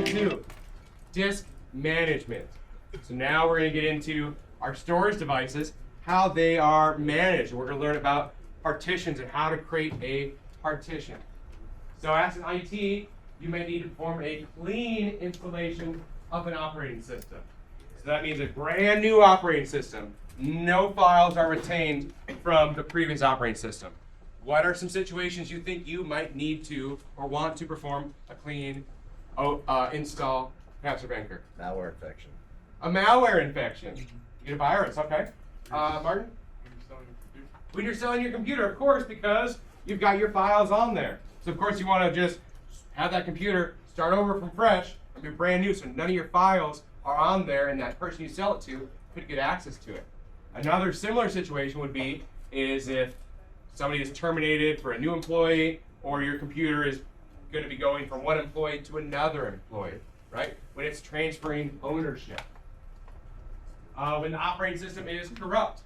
2.2, disk management. So now we're going to get into our storage devices, how they are managed. We're going to learn about partitions and how to create a partition. So as an IT, you may need to perform a clean installation of an operating system. So that means a brand new operating system. No files are retained from the previous operating system. What are some situations you think you might need to or want to perform a clean install, Pastor Banker? Malware infection. A malware infection. You get a virus, okay. Martin? When you're selling your computer, of course, because you've got your files on there. So of course you want to just have that computer start over from fresh and be brand new, so none of your files are on there and that person you sell it to could get access to it. Another similar situation would be is if somebody is terminated for a new employee, or your computer is going to be going from one employee to another employee, right? When it's transferring ownership. When the operating system is corrupt,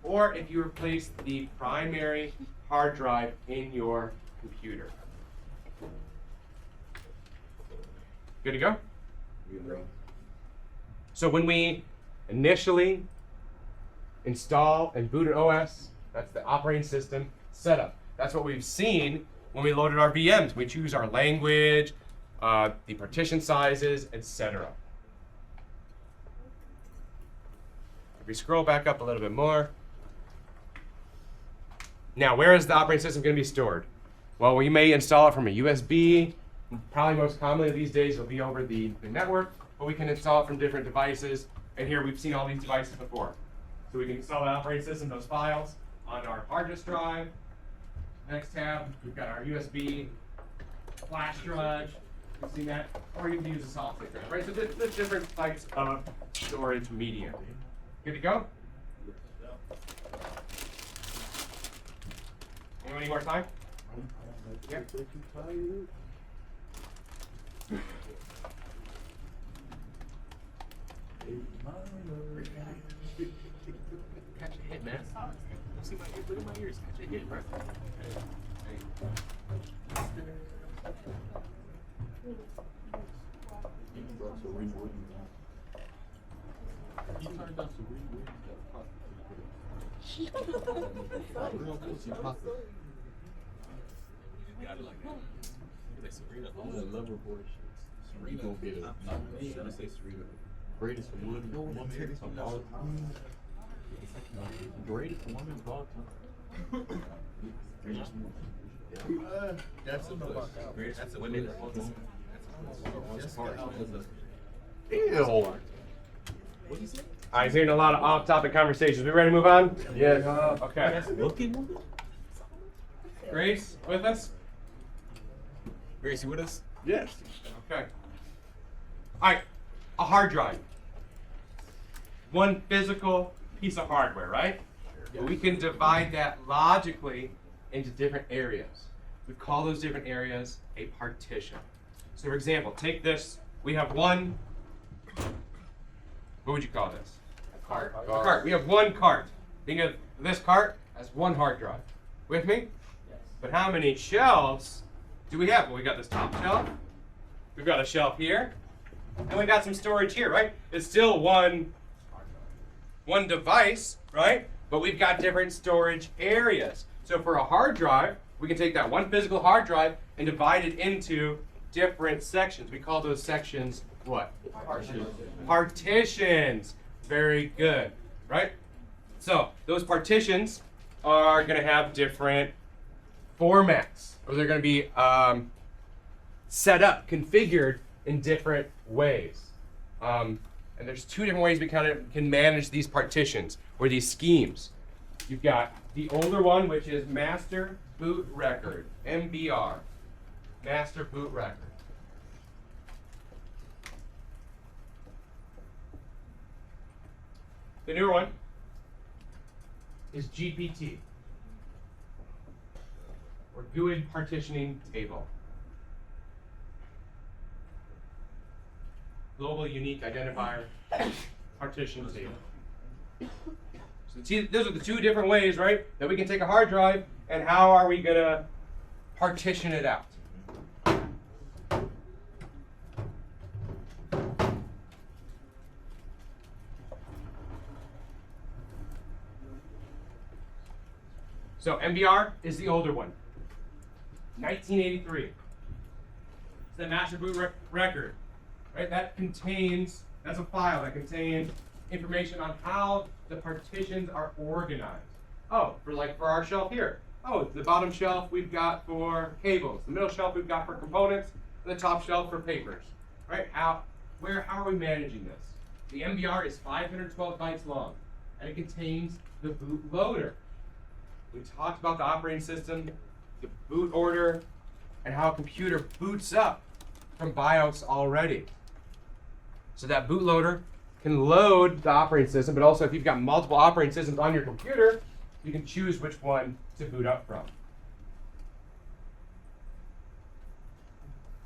or if you replace the primary hard drive in your computer. Good to go? So when we initially install and boot an OS, that's the operating system setup. That's what we've seen when we loaded our VMs. We choose our language, the partition sizes, etc. If we scroll back up a little bit more. Now, where is the operating system going to be stored? Well, we may install it from a USB. Probably most commonly these days it'll be over the network, but we can install it from different devices. And here we've seen all these devices before. So we can install the operating system, those files, on our hard disk drive. Next tab, we've got our USB flash drive. You've seen that. Or you can use a solid state drive, right? So there's different types of storage media. Good to go? Anyone need more time? Yeah. Catch a hit, man. See my ears, look at my ears. Catch a hit, right? Greatest woman of all time. Greatest woman of all time. That's a push. That's a women of all time. That's a ew. What do you say? I was hearing a lot of off-topic conversations. We ready to move on? Yes. Okay. Looking woman? Grace, with us? Grace, you with us? Yes. Okay. All right. A hard drive. One physical piece of hardware, right? But we can divide that logically into different areas. We call those different areas a partition. So for example, take this. We have one, what would you call this? A cart. A cart. We have one cart. Think of this cart as one hard drive. With me? Yes. But how many shelves do we have? Well, we got this top shelf. We've got a shelf here. And we got some storage here, right? It's still one device, right? But we've got different storage areas. So for a hard drive, we can take that one physical hard drive and divide it into different sections. We call those sections what? Partitions. Partitions. Very good, right? So those partitions are going to have different formats, or they're going to be set up, configured in different ways. And there's two different ways we kind of can manage these partitions or these schemes. You've got the older one, which is Master Boot Record, MBR, Master Boot Record. The newer one is GPT, or GUID Partitioning Table. Global Unique Identifier Partition Table. So see, those are the two different ways, right, that we can take a hard drive, and how are we going to partition it out? So MBR is the older one, 1983. It's the master boot record, right? That's a file that contains information on how the partitions are organized. Oh, for our shelf here. Oh, the bottom shelf we've got for cables, the middle shelf we've got for components, and the top shelf for papers, right? How are we managing this? The MBR is 512 bytes long, and it contains the boot loader. We talked about the operating system, the boot order, and how a computer boots up from BIOS already. So that bootloader can load the operating system, but also if you've got multiple operating systems on your computer, you can choose which one to boot up from.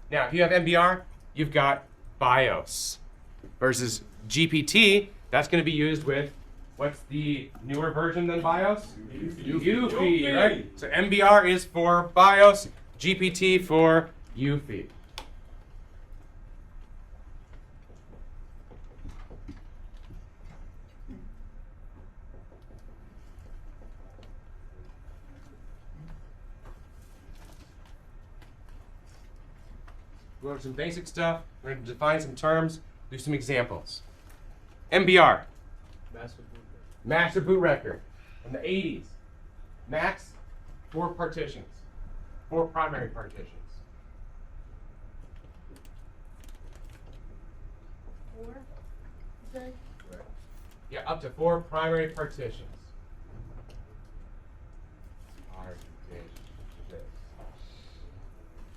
Now, if you have MBR, you've got BIOS versus GPT. That's going to be used with, what's the newer version than BIOS? UFI, right? So MBR is for BIOS, GPT for UFI. Go over some basic stuff. We're going to define some terms, do some examples. MBR, master boot record, in the 80s. Max, 4 partitions, 4 primary partitions. 4? Okay. Yeah, up to 4 primary partitions.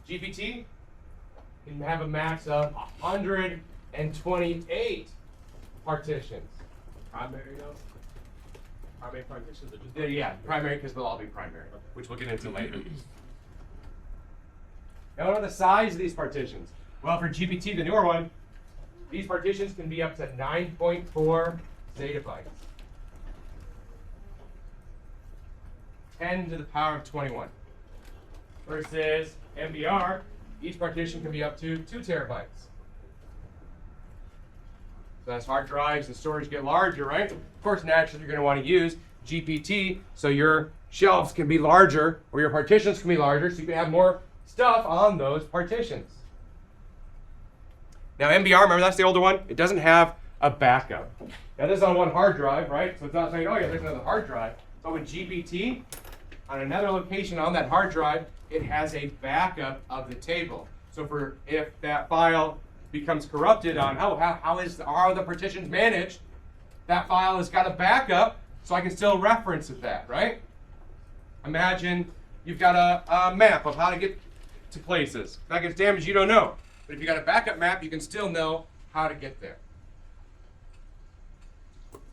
GPT can have a max of 128 partitions. Primary though? Primary partitions are just Yeah, primary because they'll all be primary, which we'll get into later. Now, what are the size of these partitions? Well, for GPT, the newer one, these partitions can be up to 9.4 zettabytes. 10 to the power of 21. Versus MBR, each partition can be up to 2 terabytes. So as hard drives and storage get larger, right? Of course, naturally, you're going to want to use GPT so your shelves can be larger or your partitions can be larger so you can have more stuff on those partitions. Now, MBR, remember that's the older one? It doesn't have a backup. Now, this is on one hard drive, right? So it's not saying, oh, yeah, there's another hard drive. But with GPT, on another location on that hard drive, it has a backup of the table. So if that file becomes corrupted on how are the partitions managed, that file has got a backup, so I can still reference that, right? Imagine you've got a map of how to get to places. If that gets damaged, you don't know. But if you got a backup map, you can still know how to get there.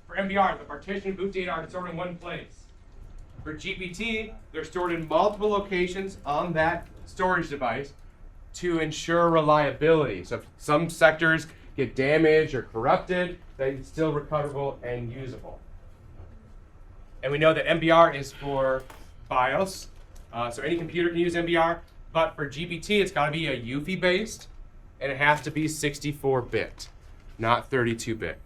For MBR, the partition and boot data are stored in one place. For GPT, they're stored in multiple locations on that storage device to ensure reliability. So if some sectors get damaged or corrupted, they're still recoverable and usable. And we know that MBR is for BIOS, so any computer can use MBR, but for GPT, it's got to be a UFI based, and it has to be 64-bit, not 32-bit.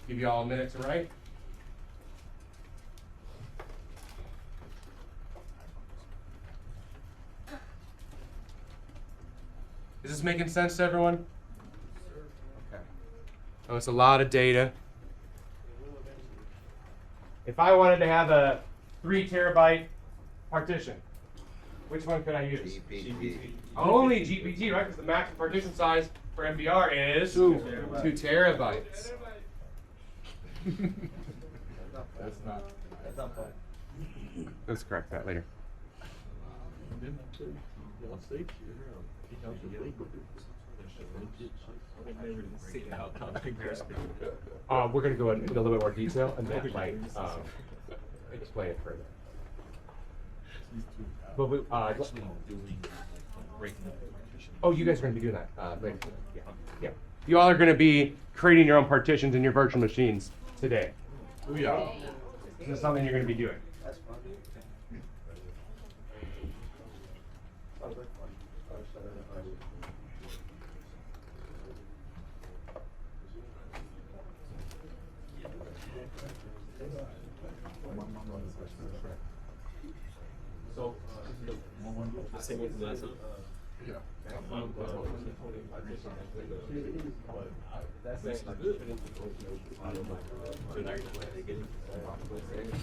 Give you all a minute to write. Is this making sense to everyone? Okay. Oh, it's a lot of data. If I wanted to have a 3 terabyte partition, which one could I use? GPT. Only GPT, right? Because the maximum partition size for MBR is 2 terabytes. That's not fun. Let's correct that later. We're going to go into a little bit more detail and then explain it further. But you guys are going to be doing that later. Yeah. You all are going to be creating your own partitions in your virtual machines today. Yeah. This is something you're going to be doing. Same with the last one? Yeah.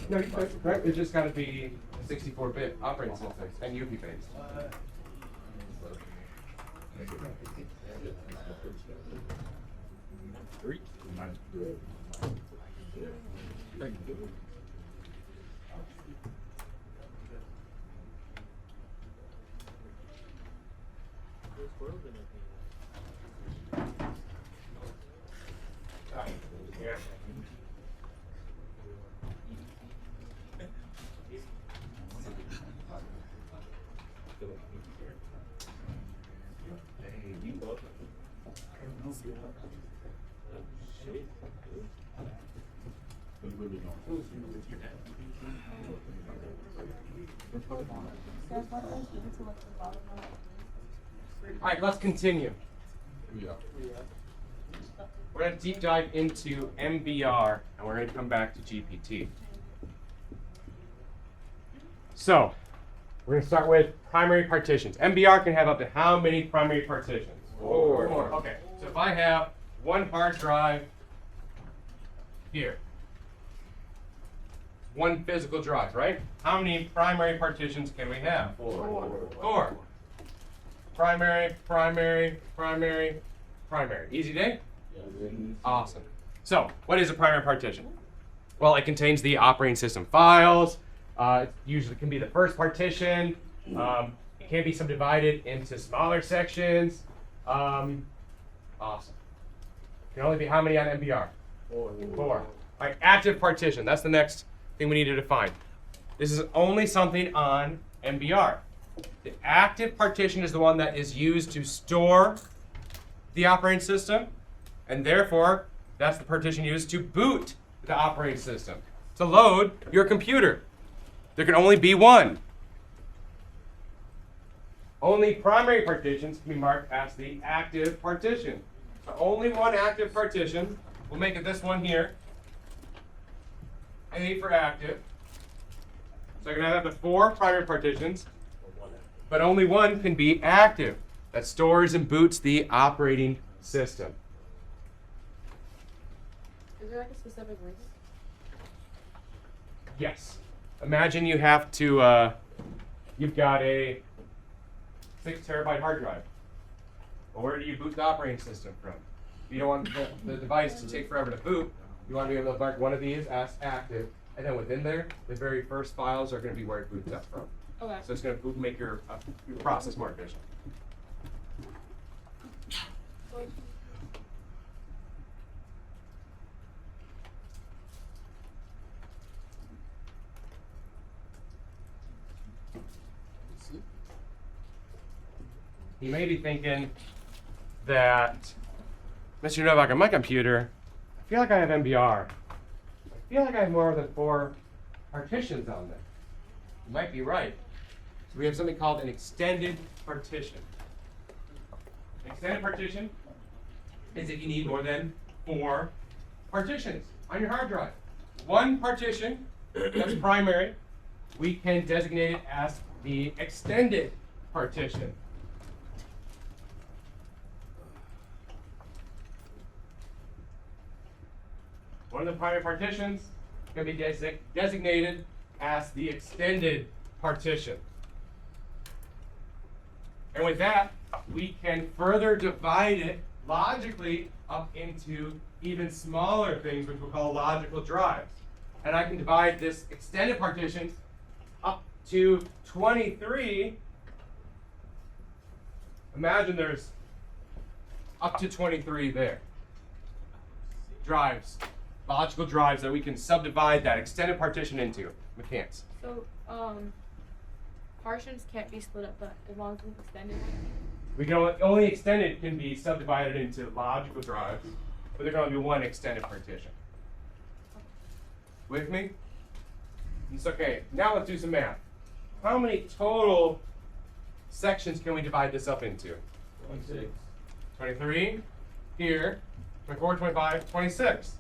No, you could, right? It's just got to be a 64-bit operating system and UP based. Three. Yeah. All right, let's continue. Yeah. We're going to deep dive into MBR, and we're going to come back to GPT. So, we're going to start with primary partitions. MBR can have up to how many primary partitions? Four. Okay, so if I have one hard drive here, one physical drive, right? How many primary partitions can we have? Four. Primary, primary, primary, primary. Easy day? Awesome. So, what is a primary partition? Well, it contains the operating system files. It usually can be the first partition. It can be subdivided into smaller sections. Awesome. Can only be how many on MBR? Four. All right, active partition. That's the next thing we need to define. This is only something on MBR. The active partition is the one that is used to store the operating system, and therefore, that's the partition used to boot the operating system, to load your computer. There can only be one. Only primary partitions can be marked as the active partition. So only one active partition. We'll make it this one here. A for active. So you're going to have the four primary partitions, but only one can be active. That stores and boots the operating system. Is there like a specific reason? Yes. Imagine you have to, you've got a 6 terabyte hard drive. Well, where do you boot the operating system from? You don't want the device to take forever to boot. You want to be able to mark one of these as active, and then within there, the very first files are going to be where it boots up from. Okay. So it's going to make your process more efficient. You may be thinking that, Mr. Novak, on my computer, I feel like I have MBR. I feel like I have more than 4 partitions on there. You might be right. So we have something called an extended partition. An extended partition is if you need more than 4 partitions on your hard drive. One partition, that's primary, we can designate it as the extended partition. One of the primary partitions can be designated as the extended partition. And with that, we can further divide it logically up into even smaller things, which we'll call logical drives. And I can divide this extended partition up to 23. Imagine there's up to 23 there. Drives. Logical drives that we can subdivide that extended partition into. We can't. So, partitions can't be split up, but as long as it's extended. We can only extended can be subdivided into logical drives, but there can only be one extended partition. With me? It's okay. Now let's do some math. How many total sections can we divide this up into? 26. 23 here, 24, 25, 26.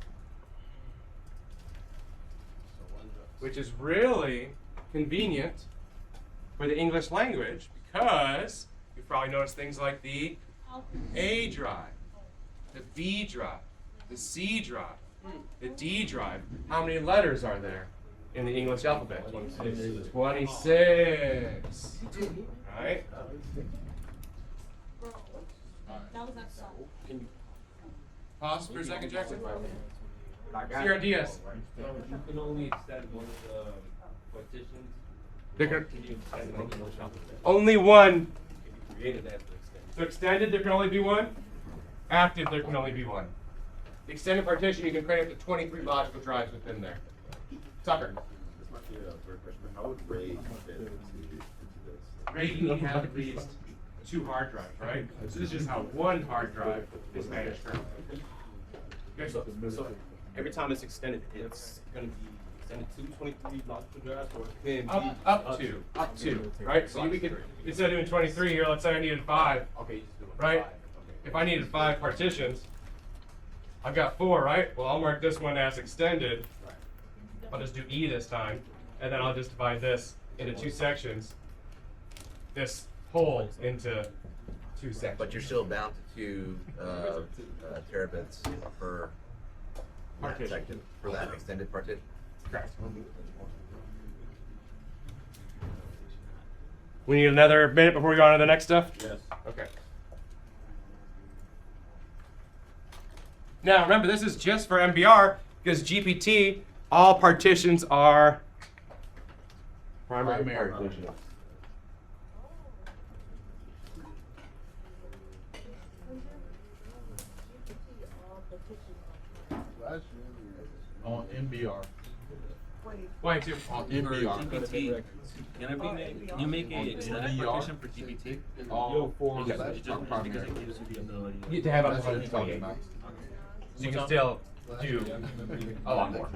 Which is really convenient for the English language because you've probably noticed things like the A drive, the B drive, the C drive, the D drive. How many letters are there in the English alphabet? 26. Right? Pause for a second, Jackson. CRDS. You can only extend one of the partitions. They're gonna, Can you extend the English alphabet? only one. Can you create that to extend? So extended, there can only be one. Active, there can only be one. The extended partition, you can create up to 23 logical drives within there. Tucker. This might be a third question, but how would RAID fit into this? RAID, you need to have at least 2 hard drives, right? So this is how one hard drive is managed currently. Okay. So every time it's extended, it's going to be extended to 23 logical drives, or it can be Up to, right? So we could, instead of doing 23 here, let's say I needed 5, Okay, you just do it. right? Okay. If I needed 5 partitions, I've got 4, right? Well, I'll mark this one as extended. I'll just do E this time, and then I'll just divide this into 2 sections. This whole into 2 sections. But you're still bound to 2 terabits per Partition. section for that extended partition. Correct. We need another minute before we go on to the next stuff? Yes. Okay. Now remember, this is just for MBR because GPT, all partitions are primary partitions. On MBR. 22. On MBR. GPT. Can it be made? Can you make a extended MBR. partition for GPT? All 4 of Because those it are just primary. because it gives you the ability. You get to have up That's to what it's talking 128. about. So you can still do a lot more.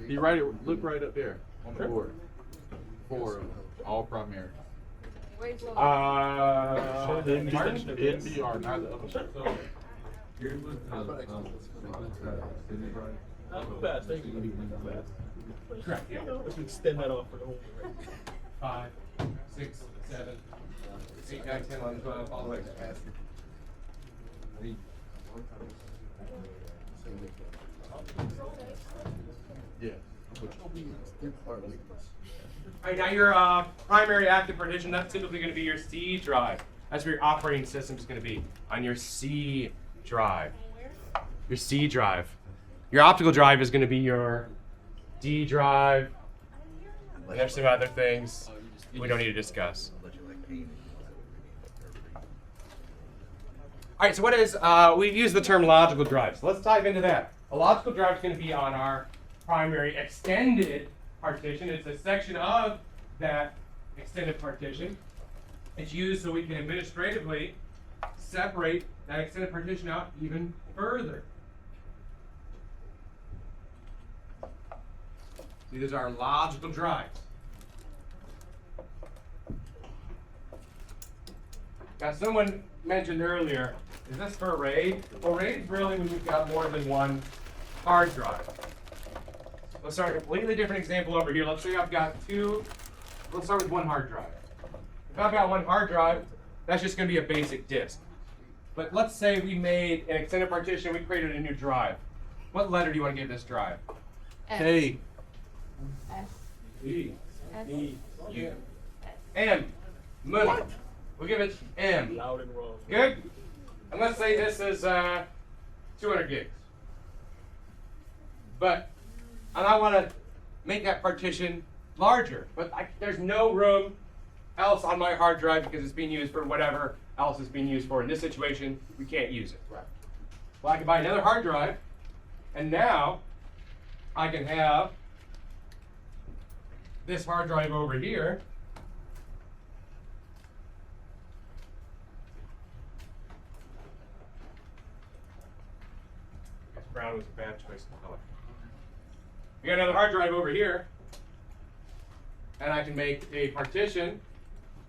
Be right. Look right up there on the board. 4 of them, all primary. Martin? NBR, not the other one. Not too bad, thank you. Correct, yeah. Let's extend that off for the whole. 5, 6, 7, 8, 9, 10, 11, 12, all the way to past. Yeah. All right, now your primary active partition, that's typically going to be your C drive. That's where your operating system is going to be, on your C drive. Your C drive. Your optical drive is going to be your D drive. And there's some other things we don't need to discuss. Unless you like pain. All right, so what is, we've used the term logical drive. So let's dive into that. A logical drive is going to be on our primary extended partition. It's a section of that extended partition. It's used so we can administratively separate that extended partition out even further. See, these are logical drives. Now, someone mentioned earlier, is this for RAID? Well, RAID is really when you've got more than one hard drive. Let's start a completely different example over here. Let's say I've got 2, let's start with 1 hard drive. If I've got 1 hard drive, that's just going to be a basic disk. But let's say we made an extended partition, we created a new drive. What letter do you want to give this drive? Hey. S. E. S. U. M. Money. We'll give it M. Loud and wrong. Good? And let's say this is 200 gigs. And I want to make that partition larger, but there's no room else on my hard drive because it's being used for whatever else it's being used for. In this situation, we can't use it. Right. Well, I can buy another hard drive, and now I can have this hard drive over here. I guess brown was a bad choice of color. We got another hard drive over here, and I can make a partition.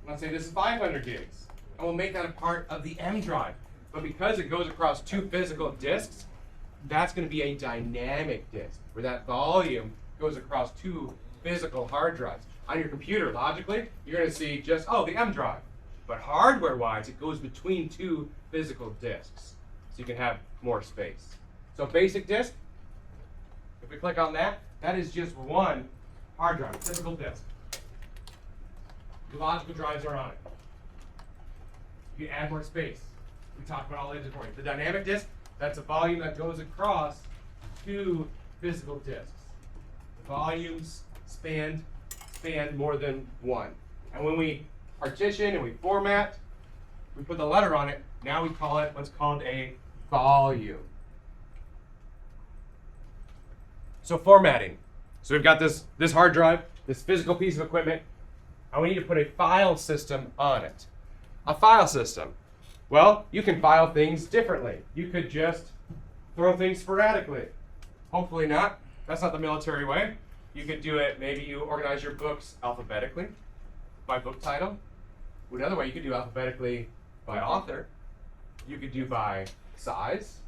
Let's say this is 500 gigs, and we'll make that a part of the M drive. But because it goes across 2 physical disks, that's going to be a dynamic disk, where that volume goes across 2 physical hard drives. On your computer, logically, you're going to see just, oh, the M drive. But hardware-wise, it goes between two physical disks. So you can have more space. So basic disk, if we click on that, that is just one hard drive, physical disk. The logical drives are on it. You can add more space. We talked about all these before. The dynamic disk, that's a volume that goes across two physical disks. The volumes span more than one. And when we partition and we format, we put the letter on it, now we call it what's called a volume. So formatting. So we've got this hard drive, this physical piece of equipment, and we need to put a file system on it. A file system. Well, you can file things differently. You could just throw things sporadically. Hopefully not. That's not the military way. You could do it, maybe you organize your books alphabetically by book title. Another way, you could do alphabetically by author. You could do by size.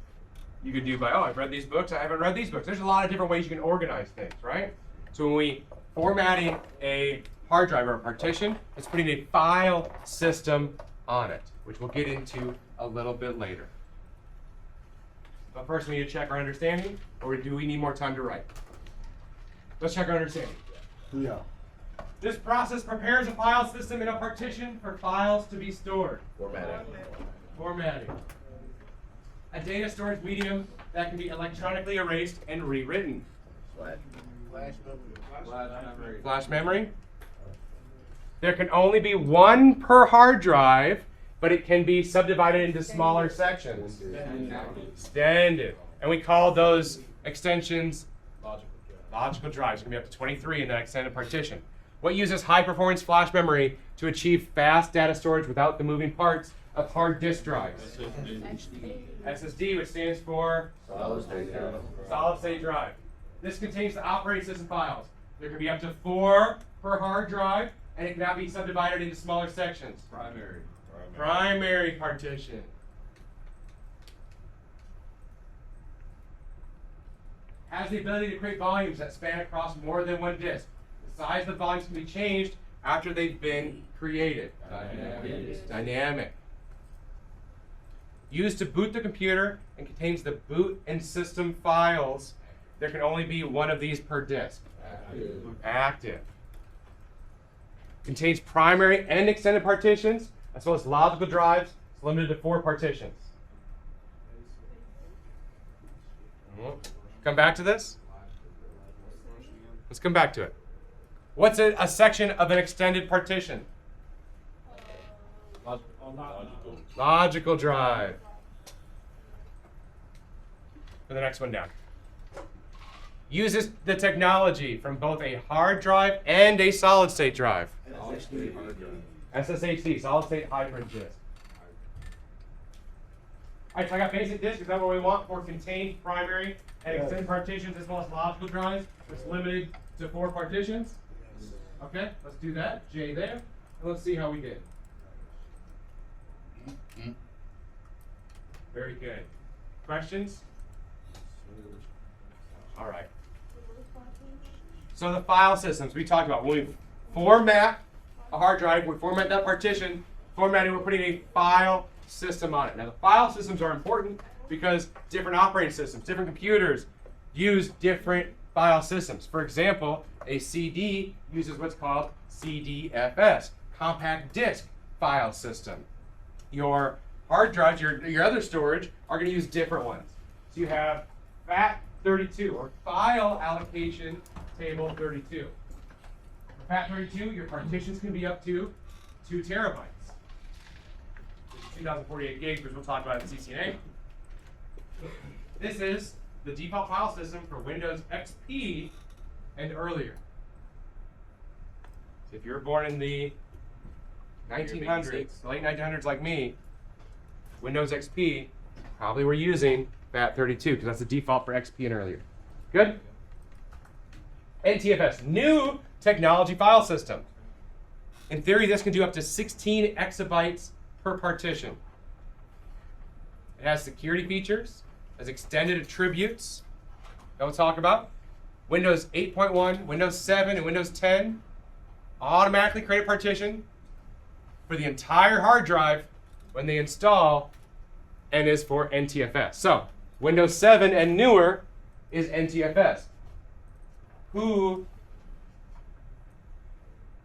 You could do by, oh, I've read these books, I haven't read these books. There's a lot of different ways you can organize things, right? So when we formatting a hard drive or a partition, it's putting a file system on it, which we'll get into a little bit later. But first we need to check our understanding, or do we need more time to write? Let's check our understanding. Yeah. This process prepares a file system in a partition for files to be stored. Formatting. A data storage medium that can be electronically erased and rewritten. Flash memory. There can only be one per hard drive, but it can be subdivided into smaller sections. Extended. And we call those extensions logical drives. It can be up to 23 in that extended partition. What uses high-performance flash memory to achieve fast data storage without the moving parts of hard disk drives? SSD, which stands for solid state drive. This contains the operating system files. There can be up to 4 per hard drive, and it cannot be subdivided into smaller sections. Primary partition. Has the ability to create volumes that span across more than one disk. The size of the volumes can be changed after they've been created. Dynamic. Used to boot the computer and contains the boot and system files. There can only be one of these per disk. Active. Contains primary and extended partitions, as well as logical drives. It's limited to 4 partitions. Come back to this? Let's come back to it. What's a section of an extended partition? Logical drive. For the next one down. Uses the technology from both a hard drive and a solid state drive. SSHD, solid state hybrid disk. Alright, so I got basic disk. Is that what we want for contained primary and extended partitions as well as logical drives? It's limited to 4 partitions. Okay, let's do that. J there. And let's see how we did. Very good. Questions? All right. So the file systems we talked about. When we format a hard drive, we format that partition. Formatting, we're putting a file system on it. Now the file systems are important because different operating systems, different computers use different file systems. For example, a CD uses what's called CDFS, compact disk file system. Your hard drives, your other storage, are going to use different ones. So you have FAT32, or File Allocation Table 32. For FAT32, your partitions can be up to 2 terabytes. 2048 gigs, which we'll talk about in CCNA. This is the default file system for Windows XP and earlier. So if you're born in the 1900s, the late 1900s like me, Windows XP, probably we're using FAT32 because that's the default for XP and earlier. Good? NTFS, new technology file system. In theory, this can do up to 16 exabytes per partition. It has security features, has extended attributes that we'll talk about. Windows 8.1, Windows 7, and Windows 10 automatically create a partition for the entire hard drive when they install and is for NTFS. So Windows 7 and newer is NTFS. Some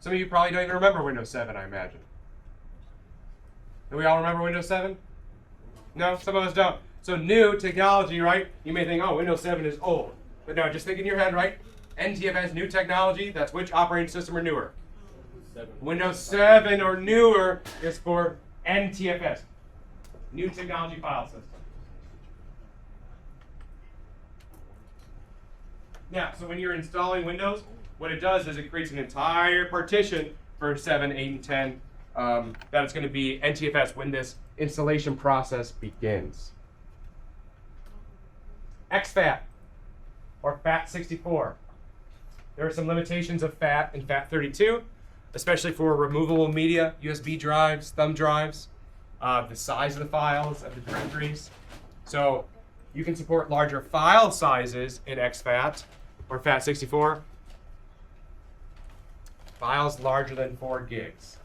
of you probably don't even remember Windows 7, I imagine. Do we all remember Windows 7? No, some of us don't. So new technology, right? You may think, oh, Windows 7 is old. But no, just think in your head, right? NTFS, new technology, that's which operating system or newer? Windows 7 or newer is for NTFS, new technology file system. Now, so when you're installing Windows, what it does is it creates an entire partition for 7, 8, and 10 that it's going to be NTFS when this installation process begins. exFAT, or FAT64. There are some limitations of FAT and FAT32, especially for removable media, USB drives, thumb drives, the size of the files, of the directories. So you can support larger file sizes in exFAT or FAT64. Files larger than 4 gigs.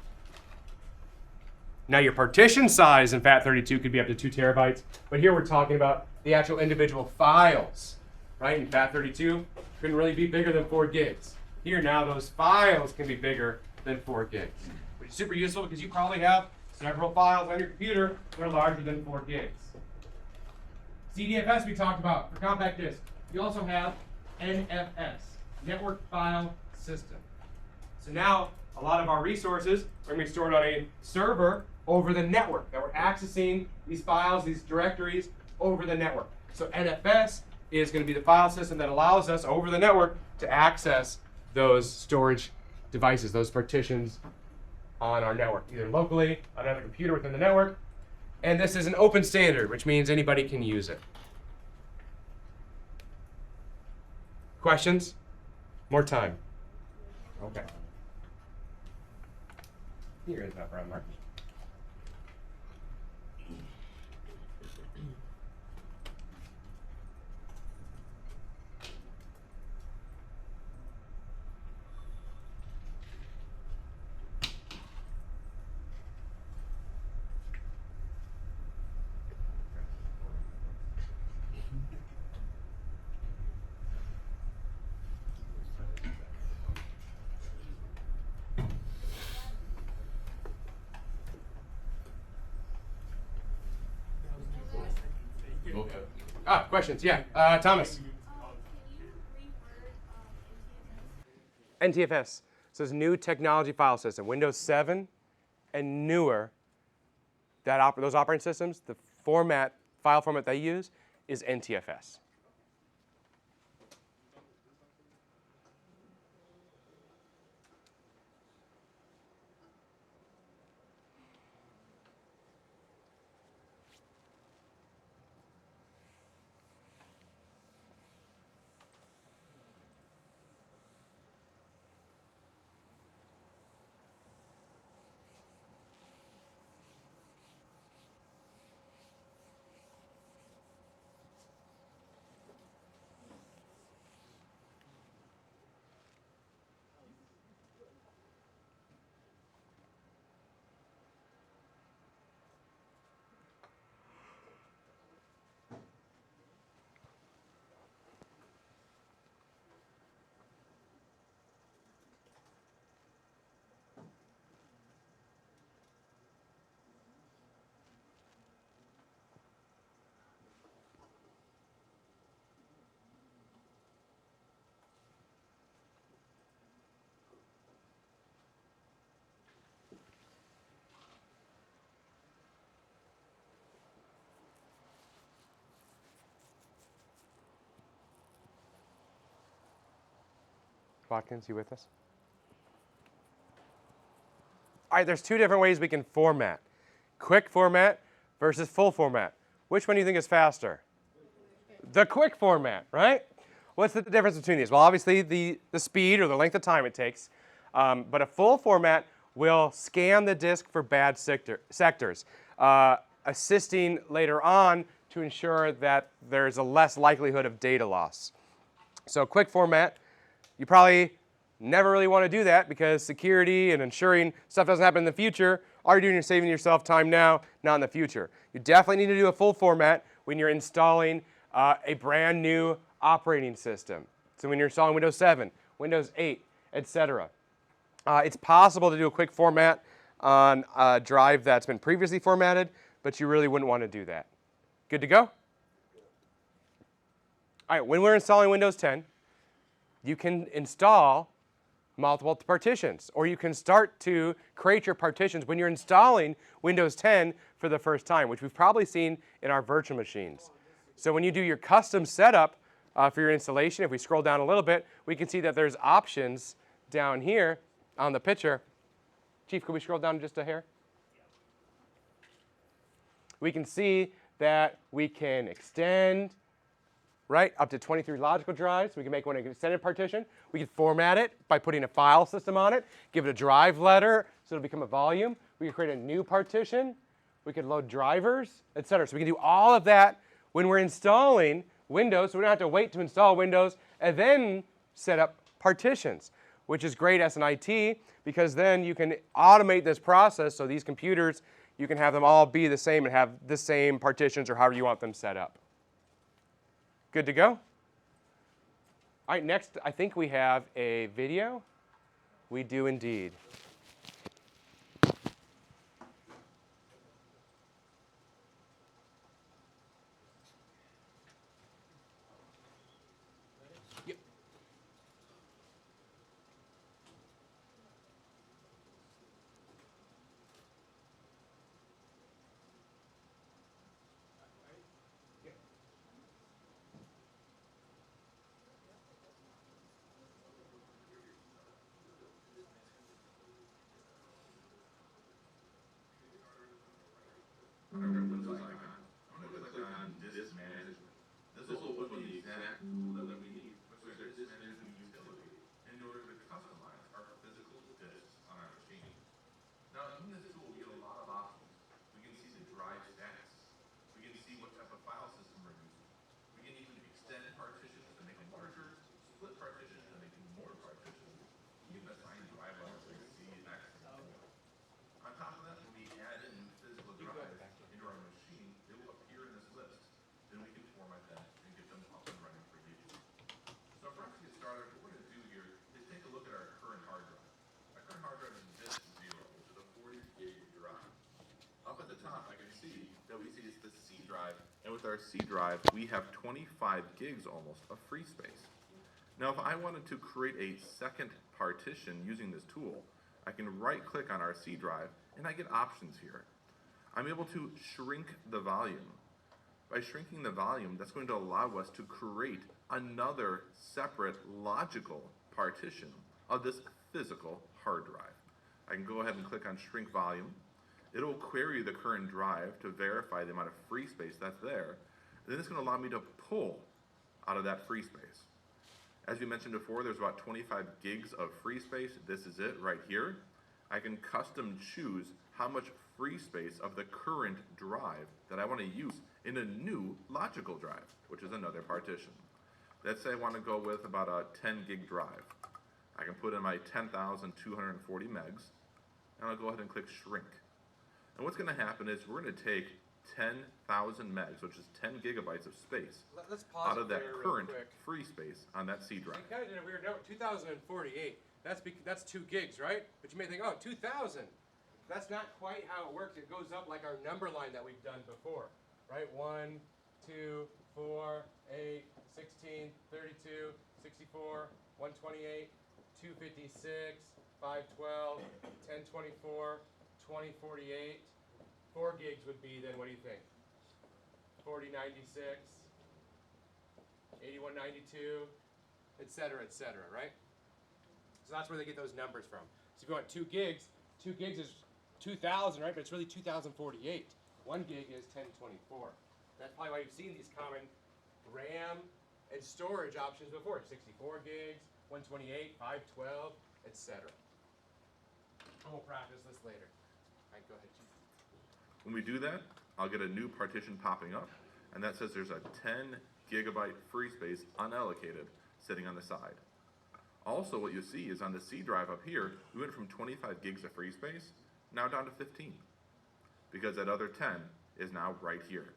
Now your partition size in FAT32 could be up to 2 terabytes, but here we're talking about the actual individual files, right? In FAT32, couldn't really be bigger than 4 gigs. Here now those files can be bigger than 4 gigs, which is super useful because you probably have several files on your computer that are larger than 4 gigs. CDFS we talked about for compact disk. You also have NFS, Network File System. So now a lot of our resources are going to be stored on a server over the network, that we're accessing these files, these directories over the network. So NFS is going to be the file system that allows us over the network to access those storage devices, those partitions on our network, either locally, on another computer within the network. And this is an open standard, which means anybody can use it. Questions? More time. Okay. Here is that brown mark. Questions? Yeah, Thomas. NTFS says new technology file system. Windows 7 and newer, those operating systems, the file format they use is NTFS. Watkins, you with us? All right, there's 2 different ways we can format. Quick format versus full format. Which one do you think is faster? The quick format, right? What's the difference between these? Well, obviously the speed or the length of time it takes, but a full format will scan the disk for bad sectors, assisting later on to ensure that there's a less likelihood of data loss. So quick format, you probably Never really want to do that because security and ensuring stuff doesn't happen in the future, all you're doing is saving yourself time now, not in the future. You definitely need to do a full format when you're installing a brand new operating system. So when you're installing Windows 7, Windows 8, etc. It's possible to do a quick format on a drive that's been previously formatted, but you really wouldn't want to do that. Good to go? All right, when we're installing Windows 10, you can install multiple partitions, or you can start to create your partitions when you're installing Windows 10 for the first time, which we've probably seen in our virtual machines. So when you do your custom setup for your installation, if we scroll down a little bit, we can see that there's options down here on the picture. Chief, could we scroll down just a hair? We can see that we can extend, right, up to 23 logical drives. We can make one an extended partition. We can format it by putting a file system on it, give it a drive letter so it'll become a volume. We can create a new partition. We can load drivers, etc. So we can do all of that when we're installing Windows, so we don't have to wait to install Windows and then set up partitions, which is great as an IT because then you can automate this process so these computers, you can have them all be the same and have the same partitions or however you want them set up. Good to go? All right, next I think we have a video. We do indeed. Yep. Windows icon. I'm going to click on disk management. This will open the exact tool that we need, which is our disk management utility, in order to customize our physical disks on our machine. Now, in this tool, we get a lot of options. We can see the drive status. We can see what type of file system we're using. We can even extend partitions to make them larger, split partitions to make them more partitions, even assign drive levels like C, X, and more. On top of that, when we add in physical drives into our machine, it will appear in this list. Then we can format that and get them up and running for use. So for us to get started, what we're going to do here is take a look at our current hard drive. Our current hard drive is disk 0, which is a 40 gig drive. Up at the top, I can see that we see it's the C drive. And with our C drive, we have 25 gigs almost of free space. Now, if I wanted to create a second partition using this tool, I can right-click on our C drive, and I get options here. I'm able to shrink the volume. By shrinking the volume, that's going to allow us to create another separate logical partition of this physical hard drive. I can go ahead and click on Shrink Volume. It'll query the current drive to verify the amount of free space that's there. And then it's going to allow me to pull out of that free space. As we mentioned before, there's about 25 gigs of free space. This is it right here. I can custom choose how much free space of the current drive that I want to use in a new logical drive, which is another partition. Let's say I want to go with about a 10 gig drive. I can put in my 10,240 megs, and I'll go ahead and click Shrink. And what's going to happen is we're going to take 10,000 megs, which is 10 gigabytes of space, Let's pause out of that real current quick. free space on that C drive. You kind of did a weird note. 2048. That's 2 gigs, right? But you may think, oh, 2,000. That's not quite how it works. It goes up like our number line that we've done before, right? 1, 2, 4, 8, 16, 32, 64, 128, 256, 512, 1024, 2048. 4 gigs would be then, what do you think? 4096, 8192, et cetera, right? So that's where they get those numbers from. So if you want 2 gigs is 2,000, right? But it's really 2048. 1 gig is 1024. That's probably why you've seen these common RAM and storage options before. 64 gigs, 128, 512, etc. And we'll practice this later. All right, go ahead, Chief. When we do that, I'll get a new partition popping up, and that says there's a 10 gigabyte free space unallocated sitting on the side. Also, what you see is on the C drive up here, we went from 25 gigs of free space, now down to 15, because that other 10 is now right here.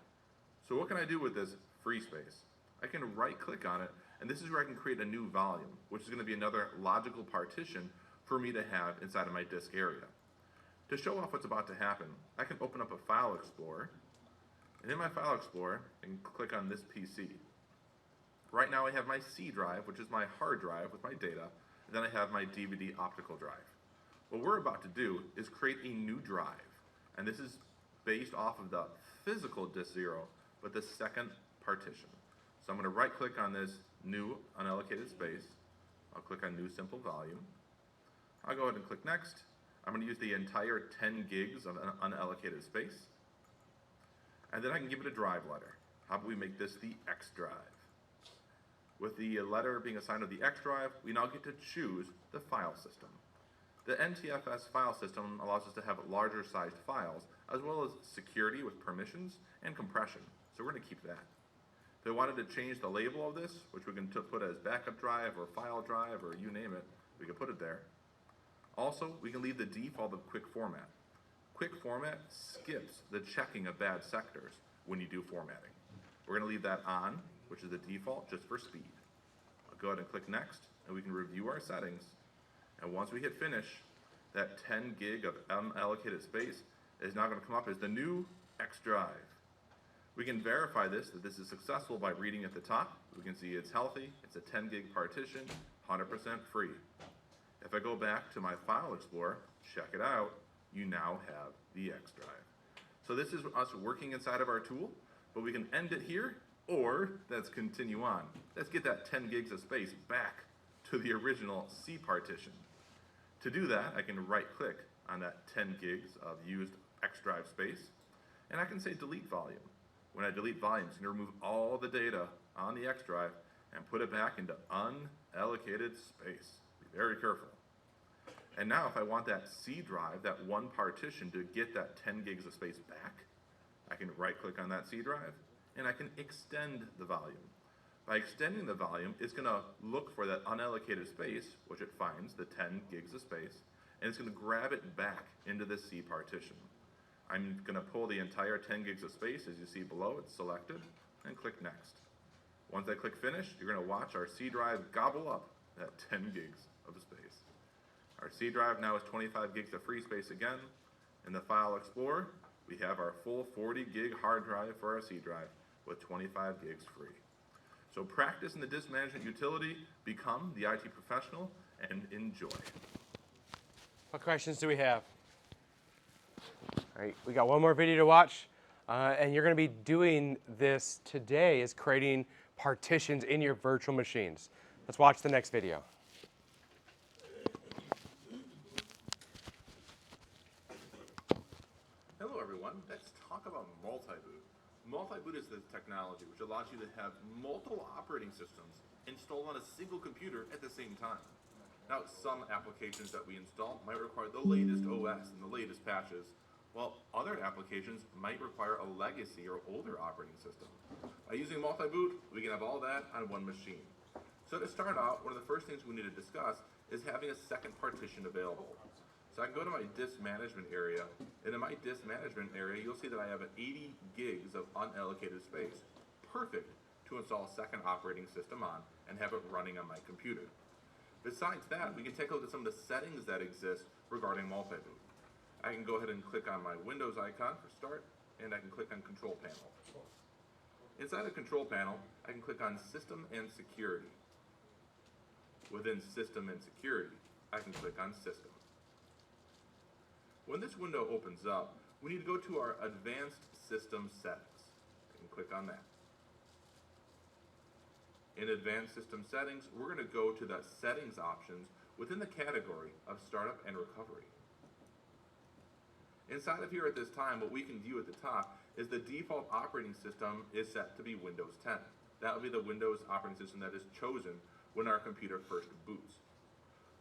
So what can I do with this free space? I can right click on it, and this is where I can create a new volume, which is going to be another logical partition for me to have inside of my disk area. To show off what's about to happen, I can open up a File Explorer, and in my File Explorer, I can click on this PC. Right now I have my C drive, which is my hard drive with my data, and then I have my DVD optical drive. What we're about to do is create a new drive, and this is based off of the physical disk 0, but the second partition. So I'm going to right click on this new unallocated space. I'll click on new simple volume. I'll go ahead and click next. I'm going to use the entire 10 gigs of unallocated space. And then I can give it a drive letter. How about we make this the X drive? With the letter being assigned to the X drive, we now get to choose the file system. The NTFS file system allows us to have larger sized files, as well as security with permissions and compression. So we're going to keep that. If I wanted to change the label of this, which we can put as backup drive or file drive or you name it, we can put it there. Also, we can leave the default of quick format. Quick format skips the checking of bad sectors when you do formatting. We're going to leave that on, which is the default just for speed. I'll go ahead and click next, and we can review our settings. And once we hit finish, that 10 gig of unallocated space is now going to come up as the new X drive. We can verify this, that this is successful by reading at the top. We can see it's healthy, it's a 10 gig partition, 100% free. If I go back to my File Explorer, check it out, you now have the X drive. So this is us working inside of our tool, but we can end it here, or let's continue on. Let's get that 10 gigs of space back to the original C partition. To do that, I can right click on that 10 gigs of used X drive space, and I can say delete volume. When I delete volume, it's going to remove all the data on the X drive and put it back into unallocated space. Be very careful. And now if I want that C drive, that one partition, to get that 10 gigs of space back, I can right click on that C drive and I can extend the volume. By extending the volume, it's going to look for that unallocated space, which it finds, the 10 gigs of space, and it's going to grab it back into the C partition. I'm going to pull the entire 10 gigs of space, as you see below, it's selected, and click next. Once I click finish, you're going to watch our C drive gobble up that 10 gigs of space. Our C drive now is 25 gigs of free space again. In the File Explorer, we have our full 40 gig hard drive for our C drive with 25 gigs free. So practice in the disk management utility, become the IT professional, and enjoy. What questions do we have? All right, we got one more video to watch, and you're going to be doing this today, is creating partitions in your virtual machines. Let's watch the next video. Hello everyone, let's talk about multi-boot. Multi-boot is the technology which allows you to have multiple operating systems installed on a single computer at the same time. Now, some applications that we install might require the latest OS and the latest patches, while other applications might require a legacy or older operating system. By using multi-boot, we can have all that on one machine. So to start out, one of the first things we need to discuss is having a second partition available. So I can go to my disk management area, and in my disk management area, you'll see that I have 80 gigs of unallocated space. Perfect to install a second operating system on and have it running on my computer. Besides that, we can take a look at some of the settings that exist regarding multi-boot. I can go ahead and click on my Windows icon for start, and I can click on Control Panel. Inside the Control Panel, I can click on System and Security. Within System and Security, I can click on System. When this window opens up, we need to go to our Advanced System Settings. I can click on that. In Advanced System Settings, we're going to go to the Settings options within the category of Startup and Recovery. Inside of here at this time, what we can view at the top is the default operating system is set to be Windows 10. That will be the Windows operating system that is chosen when our computer first boots.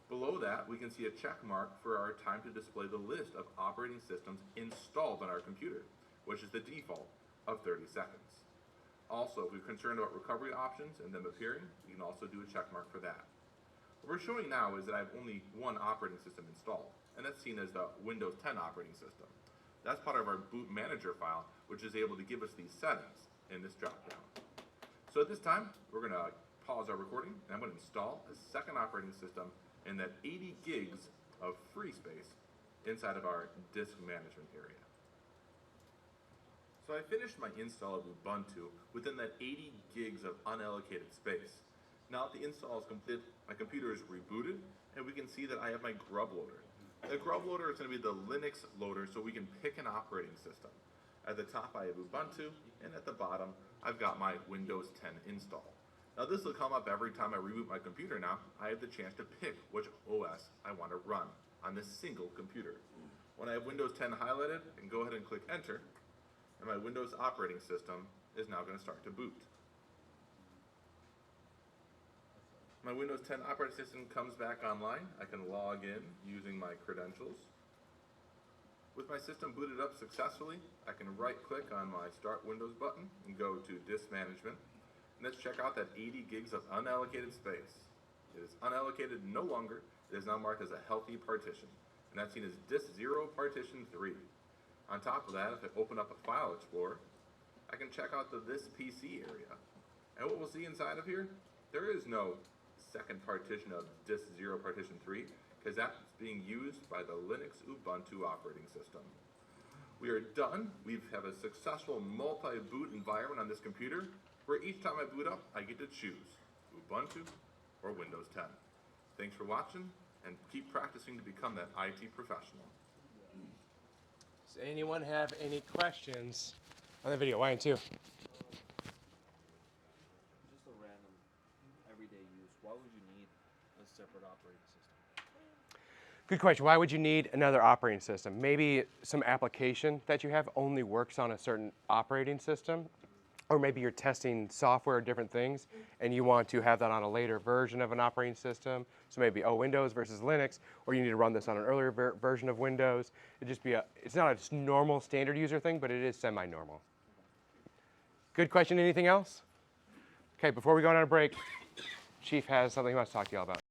Below that, we can see a check mark for our time to display the list of operating systems installed on our computer, which is the default of 30 seconds. Also, if we're concerned about recovery options and them appearing, we can also do a check mark for that. What we're showing now is that I have only one operating system installed, and that's seen as the Windows 10 operating system. That's part of our boot manager file, which is able to give us these settings in this dropdown. So at this time, we're going to pause our recording, and I'm going to install a second operating system in that 80 gigs of free space inside of our disk management area. So I finished my install of Ubuntu within that 80 gigs of unallocated space. Now that the install is complete, my computer is rebooted, and we can see that I have my grub loader. The grub loader is going to be the Linux loader, so we can pick an operating system. At the top I have Ubuntu, and at the bottom I've got my Windows 10 install. Now this will come up every time I reboot my computer now. I have the chance to pick which OS I want to run on this single computer. When I have Windows 10 highlighted, I can go ahead and click enter, and my Windows operating system is now going to start to boot. My Windows 10 operating system comes back online. I can log in using my credentials. With my system booted up successfully, I can right-click on my Start Windows button and go to Disk Management. And let's check out that 80 gigs of unallocated space. It is unallocated no longer. It is now marked as a healthy partition. And that's seen as Disk 0 Partition 3. On top of that, if I open up a File Explorer, I can check out the This PC area. And what we'll see inside of here, there is no second partition of Disk 0 Partition 3, because that's being used by the Linux Ubuntu operating system. We are done. We have a successful multi-boot environment on this computer, where each time I boot up, I get to choose Ubuntu or Windows 10. Thanks for watching, and keep practicing to become that IT professional. Does anyone have any questions on the video? 1 and 2. Just a random everyday use. Why would you need a separate operating system? Good question. Why would you need another operating system? Maybe some application that you have only works on a certain operating system, or maybe you're testing software or different things and you want to have that on a later version of an operating system. So maybe Windows versus Linux, or you need to run this on an earlier version of Windows. It's not a normal standard user thing, but it is semi-normal. Good question. Anything else? Okay, before we go on a break, Chief has something he wants to talk to you all about.